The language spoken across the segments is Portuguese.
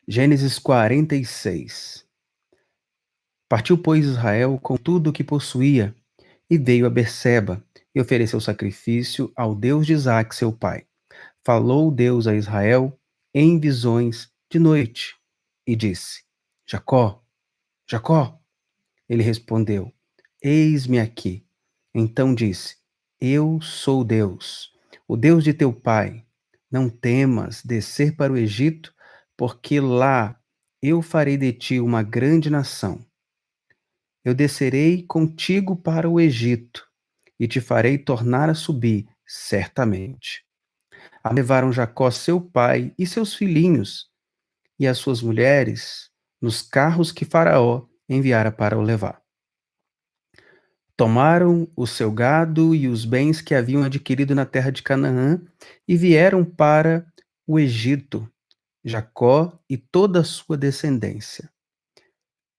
Gênesis 46. Partiu, pois, Israel com tudo o que possuía, e veio a Berseba, e ofereceu sacrifício ao Deus de Isaque, seu pai. Falou Deus a Israel em visões de noite, e disse: Jacó, Jacó. Ele respondeu: Eis-me aqui. Então disse: Eu sou Deus, o Deus de teu pai. Não temas descer para o Egito, porque lá eu farei de ti uma grande nação. Eu descerei contigo para o Egito e te farei tornar a subir, certamente. Levaram Jacó, seu pai, e seus filhinhos e as suas mulheres nos carros que Faraó enviara para o levar. Tomaram o seu gado e os bens que haviam adquirido na terra de Canaã e vieram para o Egito, Jacó e toda a sua descendência.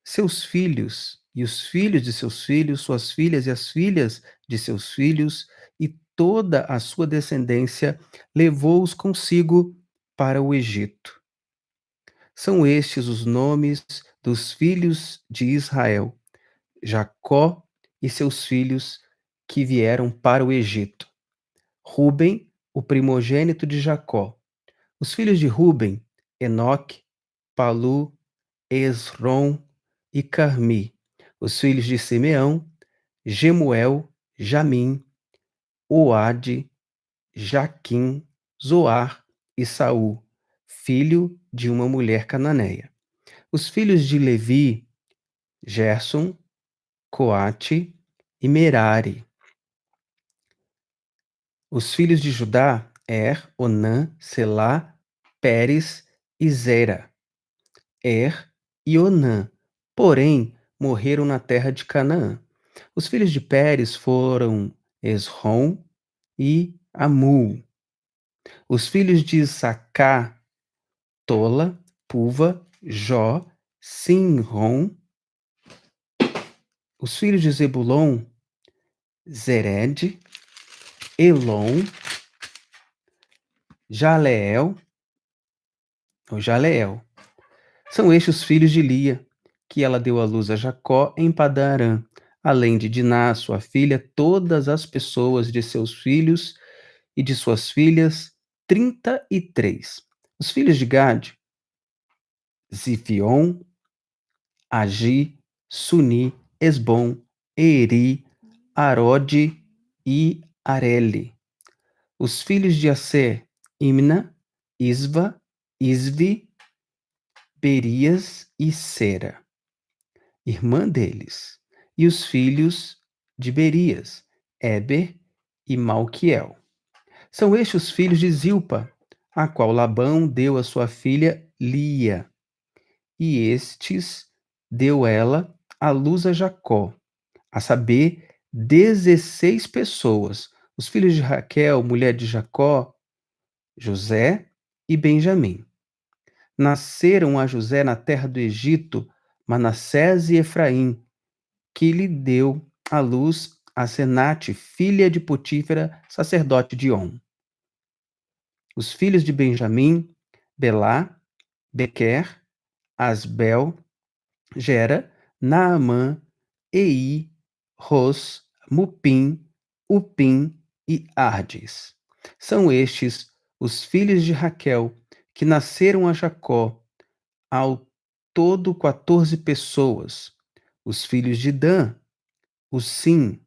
Seus filhos e os filhos de seus filhos, suas filhas e as filhas de seus filhos, e toda a sua descendência levou-os consigo para o Egito. São estes os nomes dos filhos de Israel, Jacó e seus filhos que vieram para o Egito. Ruben, o primogênito de Jacó. Os filhos de Ruben, Enoque, Palu, Esrom e Carmi. Os filhos de Simeão, Gemuel, Jamim, Oade, Jaquim, Zoar e Saul, filho de uma mulher cananeia. Os filhos de Levi, Gerson, Coate e Merari. Os filhos de Judá, Onã, Selá, Pérez e Zera. E Onã, porém, morreram na terra de Canaã. Os filhos de Pérez foram Esrom e Amul. Os filhos de Isacá, Tola, Puva, Jó, Sinrom. Os filhos de Zebulon, Zered, Elon, Jaleel. São estes os filhos de Lia, que ela deu à luz a Jacó em Padan-Aram, além de Diná, sua filha, todas as pessoas de seus filhos e de suas filhas, 33. Os filhos de Gade, Zifion, Agi, Suni, Esbom, Eri, Arode e Areli. Os filhos de Aser, Imna, Isva, Isvi, Berias e Sera, irmã deles. E os filhos de Berias, Eber e Malquiel. São estes os filhos de Zilpa, a qual Labão deu a sua filha Lia. E estes deu ela à luz a Jacó, a saber, 16 pessoas. Os filhos de Raquel, mulher de Jacó, José e Benjamim. Nasceram a José na terra do Egito Manassés e Efraim, que lhe deu à luz a Senate, filha de Potífera, sacerdote de On. Os filhos de Benjamim, Belá, Bequer, Asbel, Gera, Naamã, Ei, Ros, Mupim, Upim e Ardes. São estes os filhos de Raquel, que nasceram a Jacó, ao todo 14 pessoas. Os filhos de Dan, o Sim,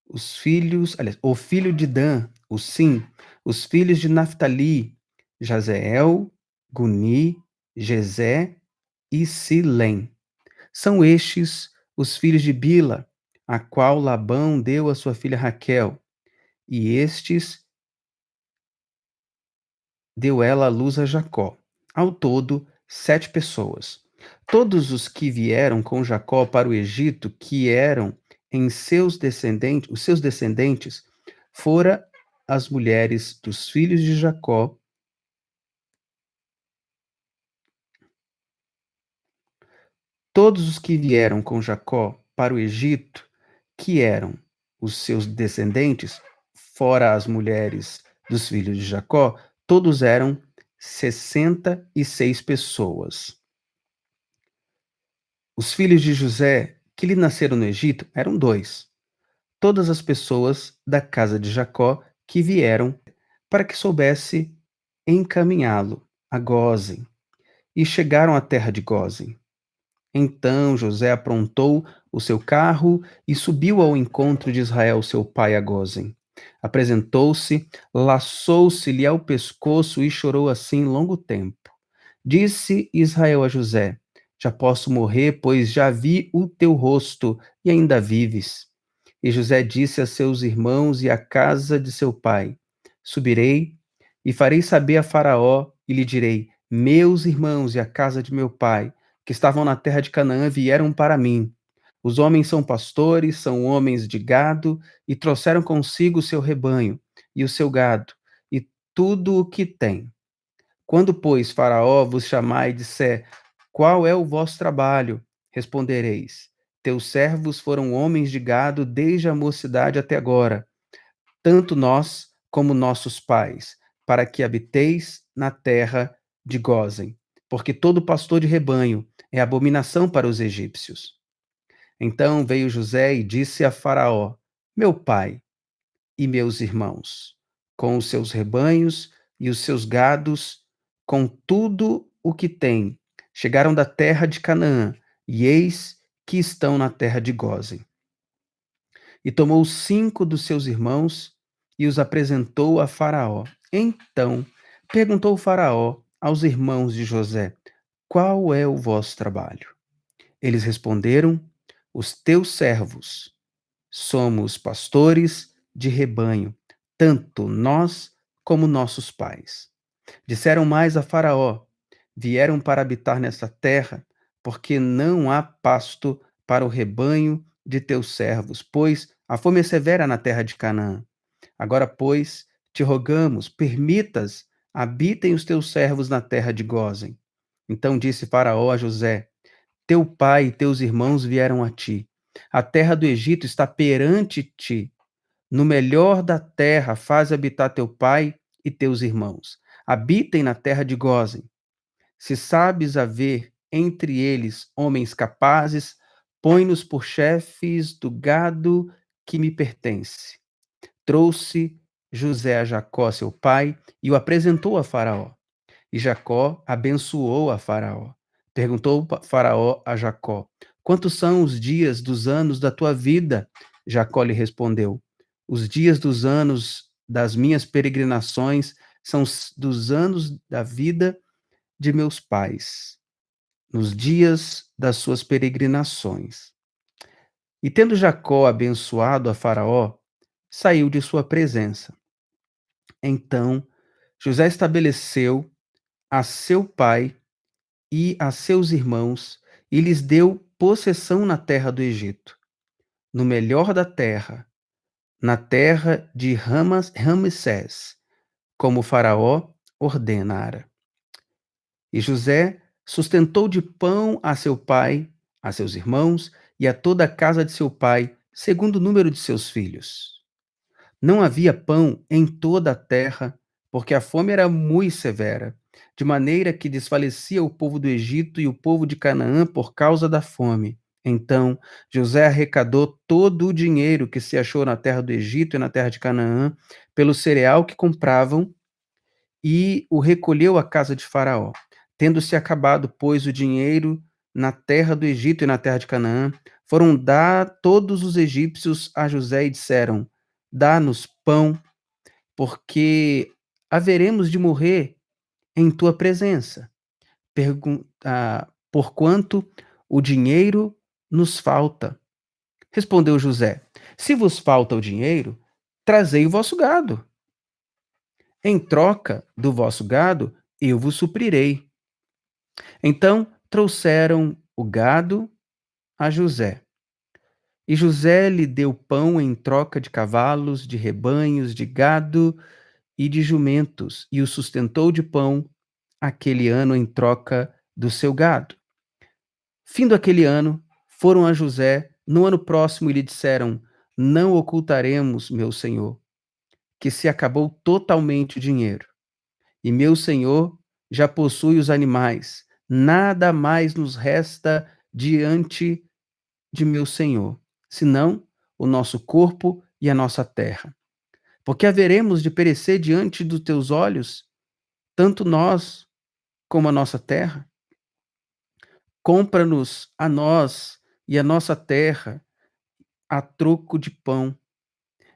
o filho de Dan, o Sim, os filhos de Naftali, Jazeel, Guni, Jezé e Silém. São estes os filhos de Bila, a qual Labão deu a sua filha Raquel, e estes deu ela à luz a Jacó. Ao todo, 7 pessoas. Todos os que vieram com Jacó para o Egito, que eram os seus descendentes, fora as mulheres dos filhos de Jacó. Todos os que vieram com Jacó para o Egito, que eram os seus descendentes, fora as mulheres dos filhos de Jacó, todos eram 66 pessoas. Os filhos de José, que lhe nasceram no Egito, eram dois. Todas as pessoas da casa de Jacó que vieram para que soubesse encaminhá-lo a Gósen, e chegaram à terra de Gósen. Então José aprontou o seu carro e subiu ao encontro de Israel, seu pai, a Gósen. Apresentou-se, laçou-se-lhe ao pescoço e chorou assim longo tempo. Disse Israel a José: Já posso morrer, pois já vi o teu rosto e ainda vives. E José disse a seus irmãos e à casa de seu pai: Subirei e farei saber a Faraó e lhe direi: Meus irmãos e a casa de meu pai, que estavam na terra de Canaã, vieram para mim. Os homens são pastores, são homens de gado, e trouxeram consigo o seu rebanho e o seu gado, e tudo o que têm. Quando, pois, Faraó vos chamar e disser: Qual é o vosso trabalho? Respondereis: Teus servos foram homens de gado desde a mocidade até agora, tanto nós como nossos pais, para que habiteis na terra de Gósen, porque todo pastor de rebanho é abominação para os egípcios. Então veio José e disse a Faraó: Meu pai e meus irmãos, com os seus rebanhos e os seus gados, com tudo o que têm, chegaram da terra de Canaã, e eis que estão na terra de Gósen. E tomou 5 dos seus irmãos e os apresentou a Faraó. Então perguntou Faraó aos irmãos de José: Qual é o vosso trabalho? Eles responderam: Os teus servos somos pastores de rebanho, tanto nós como nossos pais. Disseram mais a Faraó: Vieram para habitar nesta terra, porque não há pasto para o rebanho de teus servos, pois a fome é severa na terra de Canaã. Agora, pois, te rogamos, permitas habitem os teus servos na terra de Gósen. Então disse Faraó a José: Teu pai e teus irmãos vieram a ti. A terra do Egito está perante ti. No melhor da terra faz habitar teu pai e teus irmãos. Habitem na terra de Gósen. Se sabes haver entre eles homens capazes, põe-nos por chefes do gado que me pertence. Trouxe José a Jacó, seu pai, e o apresentou a Faraó. E Jacó abençoou a Faraó. Perguntou Faraó a Jacó: Quantos são os dias dos anos da tua vida? Jacó lhe respondeu: Os dias dos anos das minhas peregrinações são dos anos da vida de meus pais, nos dias das suas peregrinações. E tendo Jacó abençoado a Faraó, saiu de sua presença. Então José estabeleceu a seu pai e a seus irmãos, e lhes deu possessão na terra do Egito, no melhor da terra, na terra de Ramsés, como Faraó ordenara. E José sustentou de pão a seu pai, a seus irmãos e a toda a casa de seu pai, segundo o número de seus filhos. Não havia pão em toda a terra, porque a fome era muito severa, de maneira que desfalecia o povo do Egito e o povo de Canaã por causa da fome. Então José arrecadou todo o dinheiro que se achou na terra do Egito e na terra de Canaã, pelo cereal que compravam, e o recolheu à casa de Faraó. Tendo-se acabado, pois, o dinheiro na terra do Egito e na terra de Canaã, foram dar todos os egípcios a José e disseram: Dá-nos pão, porque haveremos de morrer em tua presença. Porquanto o dinheiro nos falta. Respondeu José: Se vos falta o dinheiro, trazei o vosso gado. Em troca do vosso gado, eu vos suprirei. Então trouxeram o gado a José. E José lhe deu pão em troca de cavalos, de rebanhos, de gado e de jumentos, e o sustentou de pão aquele ano em troca do seu gado. Findo aquele ano, foram a José no ano próximo e lhe disseram: Não ocultaremos, meu senhor, que se acabou totalmente o dinheiro. E meu senhor já possui os animais. Nada mais nos resta diante de meu senhor, senão o nosso corpo e a nossa terra. Porque haveremos de perecer diante dos teus olhos, tanto nós como a nossa terra? Compra-nos a nós e a nossa terra a troco de pão,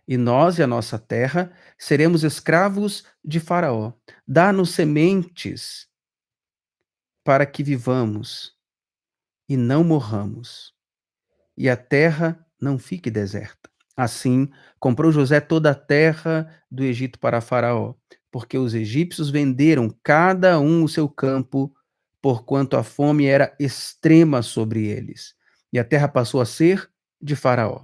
e nós e a nossa terra seremos escravos de Faraó. Dá-nos sementes para que vivamos e não morramos, e a terra não fique deserta. Assim, comprou José toda a terra do Egito para Faraó, porque os egípcios venderam cada um o seu campo, porquanto a fome era extrema sobre eles. E a terra passou a ser de Faraó.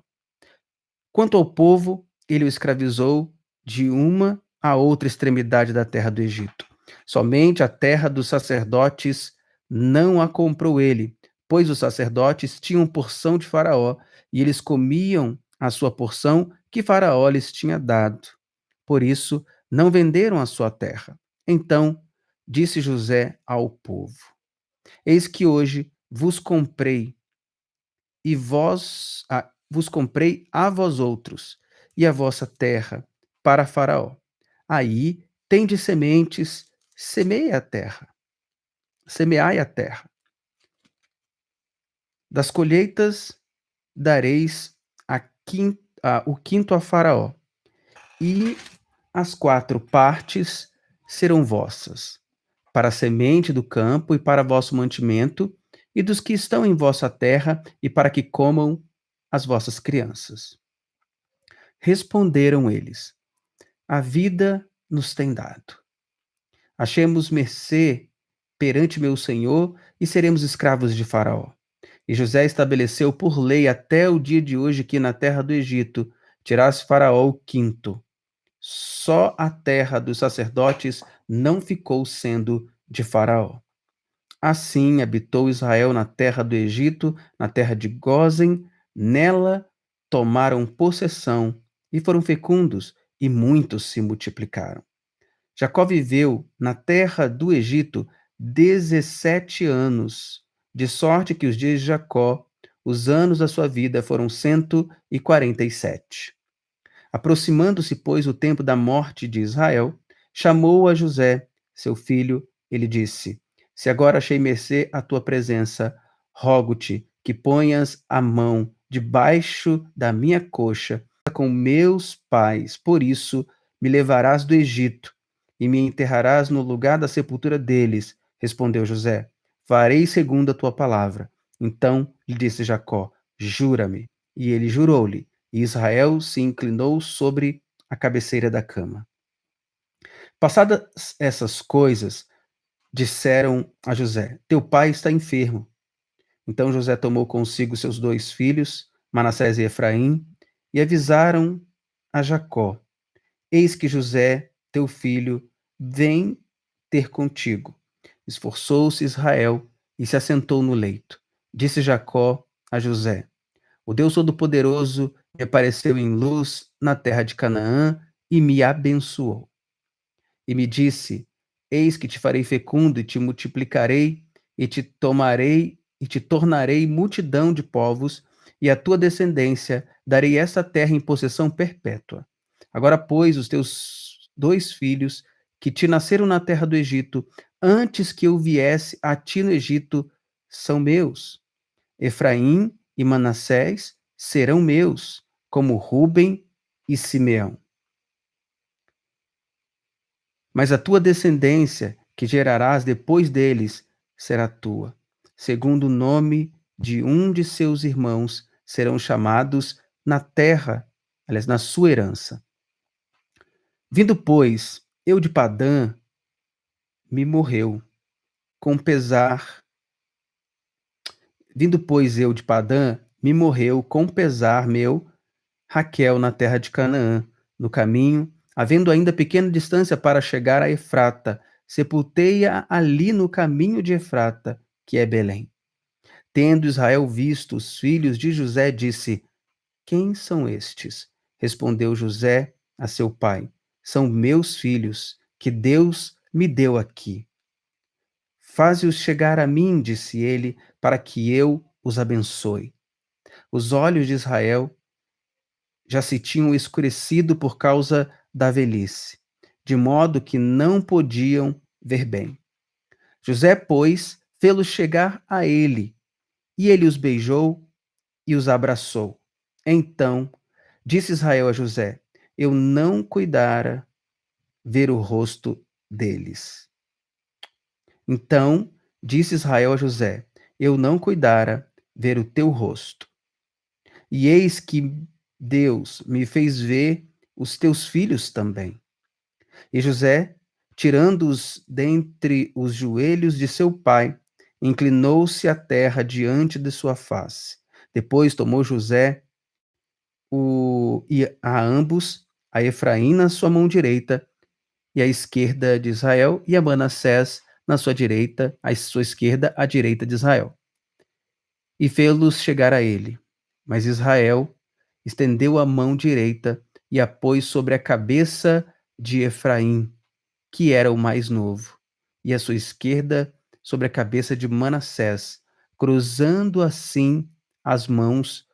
Quanto ao povo, ele o escravizou de uma a outra extremidade da terra do Egito. Somente a terra dos sacerdotes não a comprou ele, pois os sacerdotes tinham porção de Faraó e eles comiam a sua porção que Faraó lhes tinha dado. Por isso, não venderam a sua terra. Então disse José ao povo: Eis que hoje vos comprei e vos comprei a vós outros e a vossa terra para Faraó. Aí tende sementes, semeai a terra. Das colheitas dareis o quinto a Faraó, e as quatro partes serão vossas, para a semente do campo e para vosso mantimento, e dos que estão em vossa terra, e para que comam as vossas crianças. Responderam eles: A vida nos tem dado. Achemos mercê perante meu senhor e seremos escravos de Faraó. E José estabeleceu por lei até o dia de hoje que na terra do Egito tirasse Faraó o quinto. Só a terra dos sacerdotes não ficou sendo de Faraó. Assim habitou Israel na terra do Egito, na terra de Gósen, nela tomaram possessão e foram fecundos, e muitos se multiplicaram. Jacó viveu na terra do Egito 17 anos, de sorte que os dias de Jacó, os anos da sua vida, foram 147. Aproximando-se, pois, o tempo da morte de Israel, chamou a José, seu filho, ele disse: Se agora achei mercê à tua presença, rogo-te que ponhas a mão debaixo da minha coxa com meus pais, por isso me levarás do Egito e me enterrarás no lugar da sepultura deles. Respondeu José: Farei segundo a tua palavra. Então lhe disse Jacó: Jura-me. E ele jurou-lhe. E Israel se inclinou sobre a cabeceira da cama. Passadas essas coisas, disseram a José: Teu pai está enfermo. Então José tomou consigo seus dois filhos, Manassés e Efraim, e avisaram a Jacó: Eis que José, teu filho, vem ter contigo. Esforçou-se Israel e se assentou no leito. Disse Jacó a José: O Deus Todo-Poderoso me apareceu em luz na terra de Canaã e me abençoou. E me disse: Eis que te farei fecundo e te multiplicarei e te tornarei multidão de povos, e à tua descendência darei esta terra em possessão perpétua. Agora, pois, os teus dois filhos que te nasceram na terra do Egito, antes que eu viesse a ti no Egito, são meus. Efraim e Manassés serão meus, como Ruben e Simeão. Mas a tua descendência, que gerarás depois deles, será tua. Segundo o nome de um de seus irmãos, serão chamados na terra, aliás, na sua herança. Vindo, pois, eu de Padã, me morreu, com pesar. Vindo, pois, eu de Padã, me morreu, com pesar meu, Raquel na terra de Canaã. No caminho, havendo ainda pequena distância para chegar a Efrata, sepultei-a ali no caminho de Efrata, que é Belém. Tendo Israel visto os filhos de José, disse: Quem são estes? Respondeu José a seu pai: São meus filhos, que Deus me deu aqui. Faze-os chegar a mim, disse ele, para que eu os abençoe. Os olhos de Israel já se tinham escurecido por causa da velhice, de modo que não podiam ver bem. José, pois, fê-los chegar a ele, e ele os beijou e os abraçou. Então disse Israel a José: Eu não cuidara ver o rosto deles. Então disse Israel a José: Eu não cuidara ver o teu rosto. E eis que Deus me fez ver os teus filhos também. E José, tirando-os dentre os joelhos de seu pai, inclinou-se à terra diante de sua face. Depois tomou José e a ambos, a Efraim na sua mão direita e à esquerda de Israel, e a Manassés na sua direita, à sua esquerda, à direita de Israel. E fê-los chegar a ele. Mas Israel estendeu a mão direita e a pôs sobre a cabeça de Efraim, que era o mais novo, e a sua esquerda sobre a cabeça de Manassés, cruzando assim as mãos,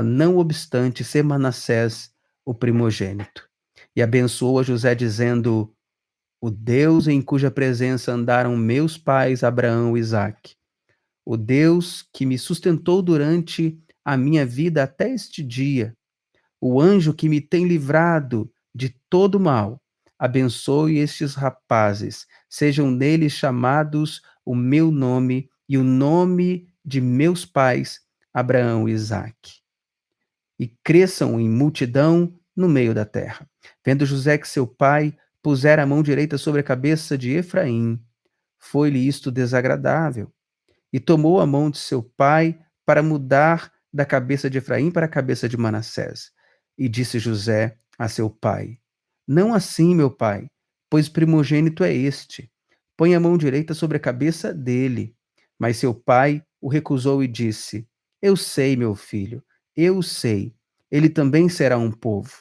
não obstante ser Manassés o primogênito. E abençoou a José, dizendo: O Deus em cuja presença andaram meus pais Abraão e Isaque, o Deus que me sustentou durante a minha vida até este dia, o anjo que me tem livrado de todo mal, abençoe estes rapazes, sejam neles chamados o meu nome e o nome de meus pais, Abraão e Isaque, e cresçam em multidão no meio da terra. Vendo José que seu pai pusera a mão direita sobre a cabeça de Efraim, foi-lhe isto desagradável, e tomou a mão de seu pai para mudar da cabeça de Efraim para a cabeça de Manassés. E disse José a seu pai: Não assim, meu pai, pois primogênito é este. Põe a mão direita sobre a cabeça dele. Mas seu pai o recusou e disse: Eu sei, meu filho, eu sei. Ele também será um povo.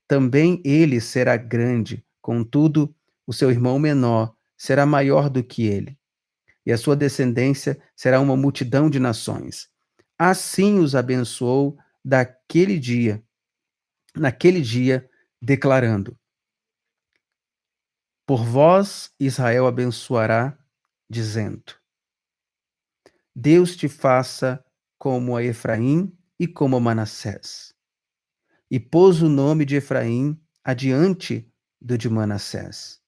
Também ele será grande. Contudo, o seu irmão menor será maior do que ele, e a sua descendência será uma multidão de nações. Assim os abençoou naquele dia, declarando: Por vós Israel abençoará, dizendo: Deus te faça como a Efraim e como a Manassés. E pôs o nome de Efraim adiante do de Manassés.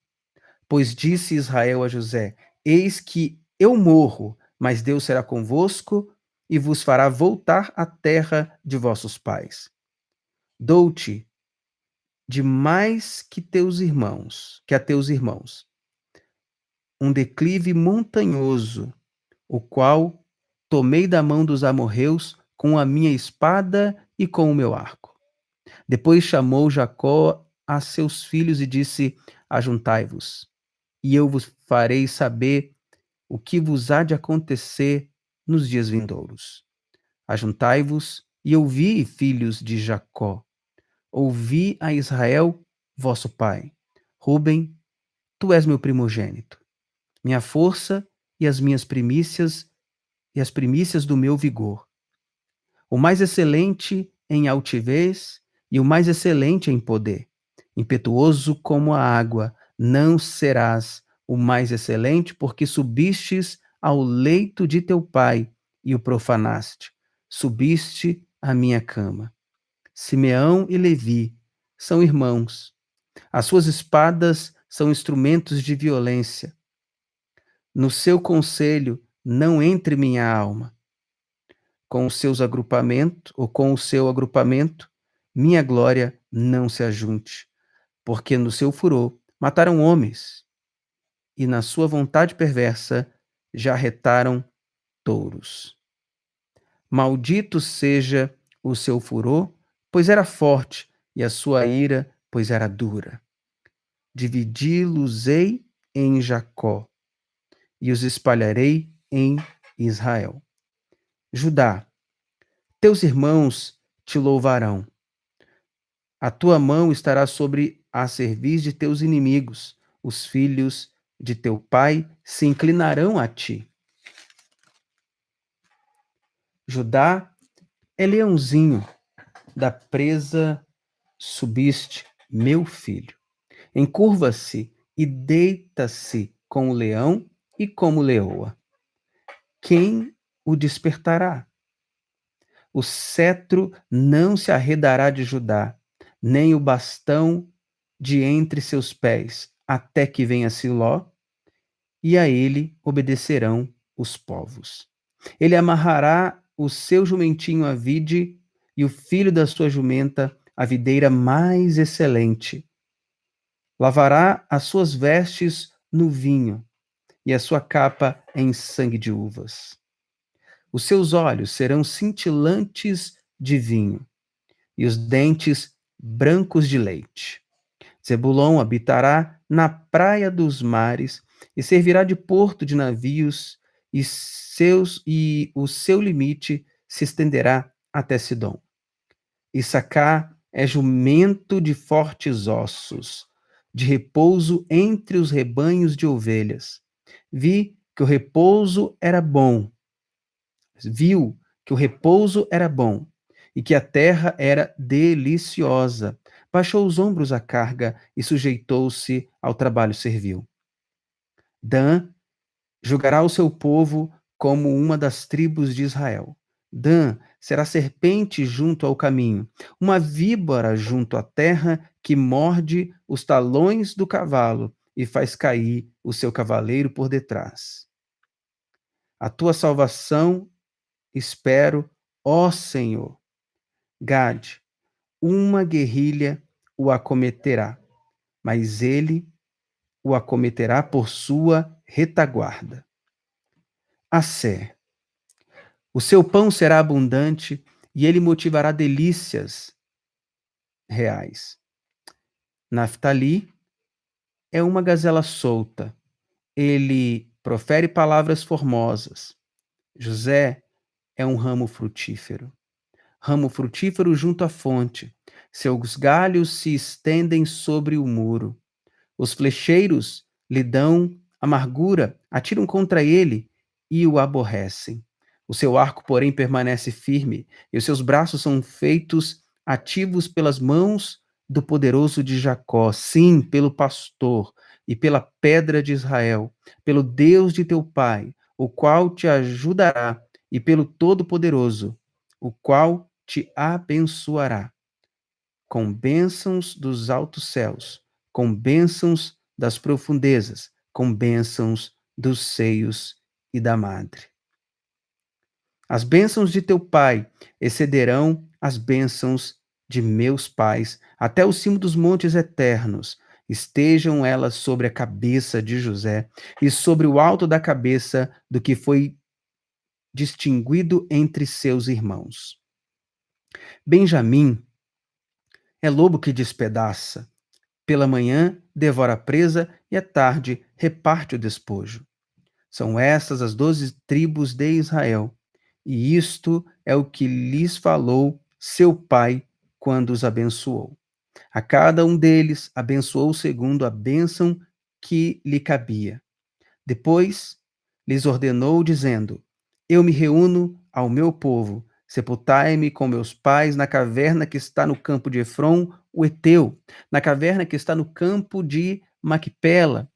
Pois disse Israel a José: Eis que eu morro, mas Deus será convosco e vos fará voltar à terra de vossos pais. Dou-te de mais que a teus irmãos, um declive montanhoso, o qual tomei da mão dos amorreus com a minha espada e com o meu arco. Depois chamou Jacó a seus filhos e disse: Ajuntai-vos, e eu vos farei saber o que vos há de acontecer nos dias vindouros. Ajuntai-vos e ouvi, filhos de Jacó. Ouvi a Israel, vosso pai. Ruben, tu és meu primogênito, minha força e as minhas primícias e as primícias do meu vigor. O mais excelente em altivez e o mais excelente em poder. Impetuoso como a água, não serás o mais excelente, porque subistes ao leito de teu pai e o profanaste. Subiste à minha cama. Simeão e Levi são irmãos. As suas espadas são instrumentos de violência. No seu conselho não entre minha alma. Com os seus agrupamentos, ou com o seu agrupamento, minha glória não se ajunte, porque no seu furor mataram homens, e na sua vontade perversa já retaram touros. Maldito seja o seu furor, pois era forte, e a sua ira, pois era dura. Dividi-los-ei em Jacó, e os espalharei em Israel. Judá, teus irmãos te louvarão. A tua mão estará sobre a cerviz de teus inimigos, os filhos de teu pai se inclinarão a ti. Judá é leãozinho, da presa subiste, meu filho. Encurva-se e deita-se com o leão e como leoa. Quem o despertará? O cetro não se arredará de Judá, nem o bastão de entre seus pés, até que venha Siló, e a ele obedecerão os povos. Ele amarrará o seu jumentinho à vide e o filho da sua jumenta à videira mais excelente. Lavará as suas vestes no vinho e a sua capa em sangue de uvas. Os seus olhos serão cintilantes de vinho e os dentes brancos de leite. Zebulon habitará na praia dos mares e servirá de porto de navios, e o seu limite se estenderá até Sidom. Issacar é jumento de fortes ossos, de repouso entre os rebanhos de ovelhas. Vi que o repouso era bom, viu que o repouso era bom e que a terra era deliciosa. Baixou os ombros à carga e sujeitou-se ao trabalho servil. Dan julgará o seu povo como uma das tribos de Israel. Dan será serpente junto ao caminho, uma víbora junto à terra que morde os talões do cavalo e faz cair o seu cavaleiro por detrás. A tua salvação espero, ó Senhor. Gade, uma guerrilha o acometerá, mas ele o acometerá por sua retaguarda. Assé, o seu pão será abundante e ele motivará delícias reais. Naftali é uma gazela solta, ele profere palavras formosas. José é um ramo frutífero junto à fonte. Seus galhos se estendem sobre o muro. Os flecheiros lhe dão amargura, atiram contra ele e o aborrecem. O seu arco, porém, permanece firme, e os seus braços são feitos ativos pelas mãos do poderoso de Jacó, sim, pelo pastor e pela pedra de Israel, pelo Deus de teu pai, o qual te ajudará, e pelo Todo-Poderoso, o qual te abençoará com bênçãos dos altos céus, com bênçãos das profundezas, com bênçãos dos seios e da madre. As bênçãos de teu pai excederão as bênçãos de meus pais, até o cimo dos montes eternos. Estejam elas sobre a cabeça de José e sobre o alto da cabeça do que foi distinguido entre seus irmãos. Benjamim é lobo que despedaça. Pela manhã devora a presa e à tarde reparte o despojo. São estas as 12 tribos de Israel, e isto é o que lhes falou seu pai quando os abençoou. A cada um deles abençoou segundo a bênção que lhe cabia. Depois lhes ordenou, dizendo: Eu me reúno ao meu povo, sepultai-me com meus pais na caverna que está no campo de Efron, o Eteu, na caverna que está no campo de Maquipela,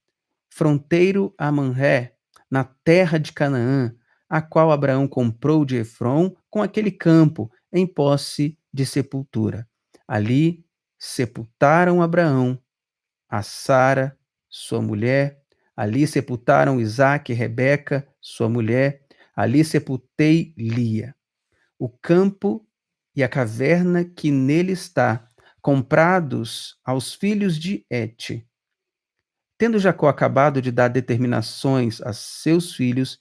fronteiro a Manré, na terra de Canaã, a qual Abraão comprou de Efron com aquele campo, em posse de sepultura. Ali sepultaram Abraão, a Sara, sua mulher, ali sepultaram Isaque e Rebeca, sua mulher, ali sepultei Lia. O campo e a caverna que nele está, comprados aos filhos de Et. Tendo Jacó acabado de dar determinações a seus filhos,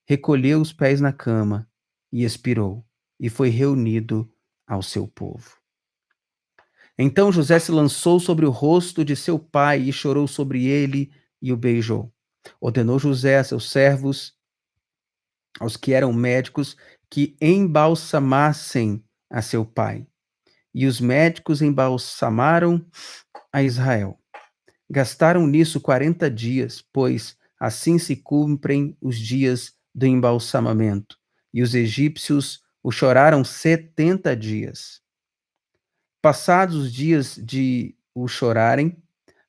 recolheu os pés na cama e expirou, e foi reunido ao seu povo. Então José se lançou sobre o rosto de seu pai e chorou sobre ele e o beijou. Ordenou José a seus servos, aos que eram médicos, que embalsamassem a seu pai. E os médicos embalsamaram a Israel. Gastaram nisso 40 dias, pois assim se cumprem os dias do embalsamamento. E os egípcios o choraram 70 dias. Passados os dias de o chorarem,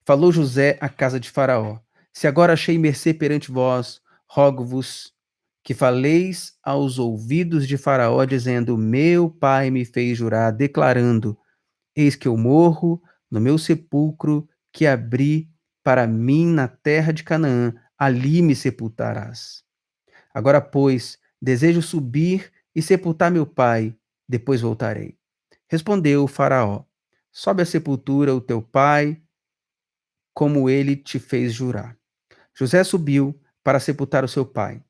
falou José à casa de Faraó: Se agora achei mercê perante vós, rogo-vos que faleis aos ouvidos de Faraó, dizendo: Meu pai me fez jurar, declarando: Eis que eu morro no meu sepulcro que abri para mim na terra de Canaã, ali me sepultarás. Agora, pois, desejo subir e sepultar meu pai, depois voltarei. Respondeu o Faraó: Sobe à sepultura o teu pai, como ele te fez jurar. José subiu para sepultar o seu pai.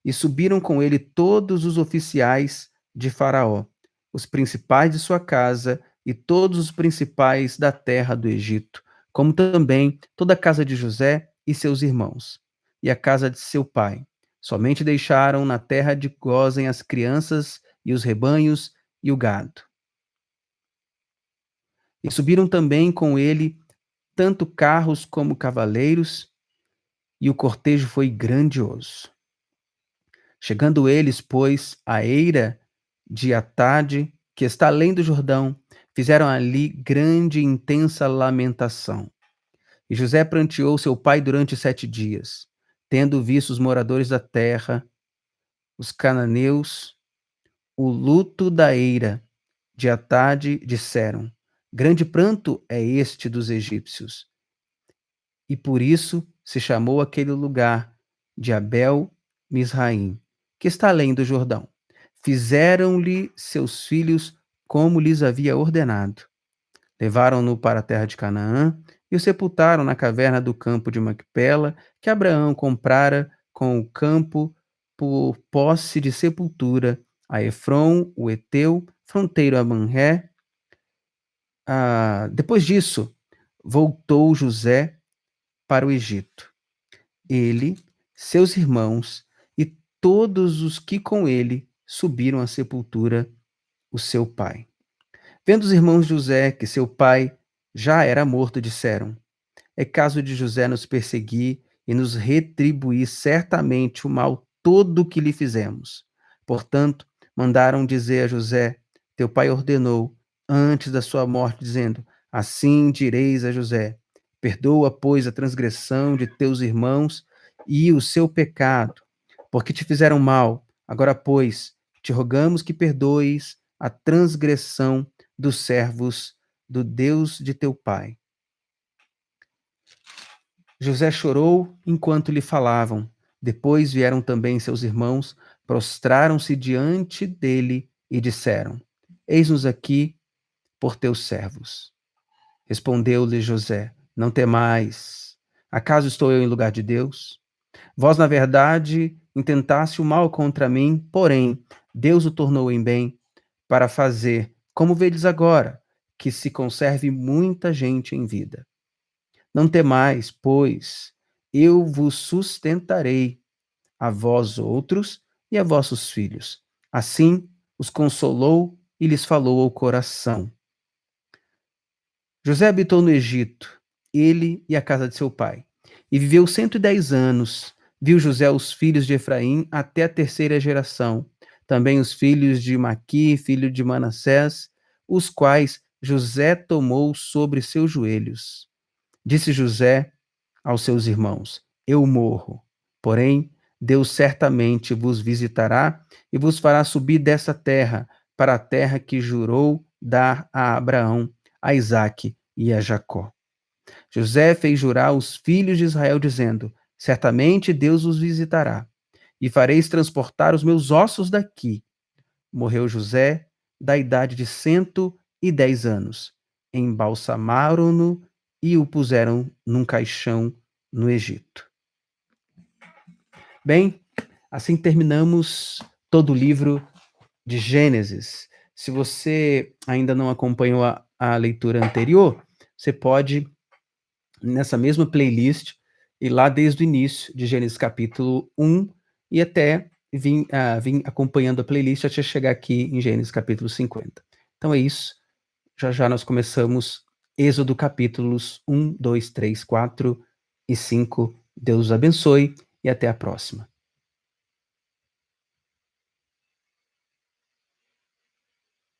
E subiram com ele todos os oficiais de Faraó, os principais de sua casa e todos os principais da terra do Egito, como também toda a casa de José e seus irmãos, e a casa de seu pai. Somente deixaram na terra de Gósen as crianças e os rebanhos e o gado. E subiram também com ele tanto carros como cavaleiros, e o cortejo foi grandioso. Chegando eles, pois, à eira de Atade, que está além do Jordão, fizeram ali grande e intensa lamentação. E José pranteou seu pai durante 7 dias, tendo visto os moradores da terra, os cananeus, o luto da eira de Atade, disseram: Grande pranto é este dos egípcios. E por isso se chamou aquele lugar de Abel Misraim, que está além do Jordão. Fizeram-lhe seus filhos como lhes havia ordenado. Levaram-no para a terra de Canaã e o sepultaram na caverna do campo de Macpela, que Abraão comprara com o campo por posse de sepultura a Efron, o Eteu, fronteiro a Manré. Depois disso, voltou José para o Egito. Ele, seus irmãos e todos os que com ele subiram à sepultura o seu pai. Vendo os irmãos de José que seu pai já era morto, disseram: É caso de José nos perseguir e nos retribuir certamente o mal todo que lhe fizemos. Portanto, mandaram dizer a José: Teu pai ordenou, antes da sua morte, dizendo: Assim direis a José: Perdoa, pois, a transgressão de teus irmãos e o seu pecado, porque te fizeram mal. Agora, pois, te rogamos que perdoes a transgressão dos servos do Deus de teu pai. José chorou enquanto lhe falavam. Depois vieram também seus irmãos, prostraram-se diante dele e disseram: Eis-nos aqui por teus servos. Respondeu-lhe José: Não temais. Acaso estou eu em lugar de Deus? Vós, na verdade, intentaste o mal contra mim, porém, Deus o tornou em bem, para fazer, como vedes agora, que se conserve muita gente em vida. Não temais, pois eu vos sustentarei, a vós outros e a vossos filhos. Assim os consolou e lhes falou ao coração. José habitou no Egito, ele e a casa de seu pai, e viveu 110 anos. Viu José os filhos de Efraim até a terceira geração, também os filhos de Maqui, filho de Manassés, os quais José tomou sobre seus joelhos. Disse José aos seus irmãos: Eu morro, porém Deus certamente vos visitará e vos fará subir dessa terra para a terra que jurou dar a Abraão, a Isaque e a Jacó. José fez jurar os filhos de Israel, dizendo: Certamente Deus os visitará, e fareis transportar os meus ossos daqui. Morreu José, da idade de 110 anos. Embalsamaram-no e o puseram num caixão no Egito. Bem, assim terminamos todo o livro de Gênesis. Se você ainda não acompanhou a leitura anterior, você pode, nessa mesma playlist, ir lá desde o início de Gênesis capítulo 1 e até vir acompanhando a playlist até chegar aqui em Gênesis capítulo 50. Então é isso. Já já nós começamos Êxodo capítulos 1, 2, 3, 4 e 5. Deus os abençoe e até a próxima.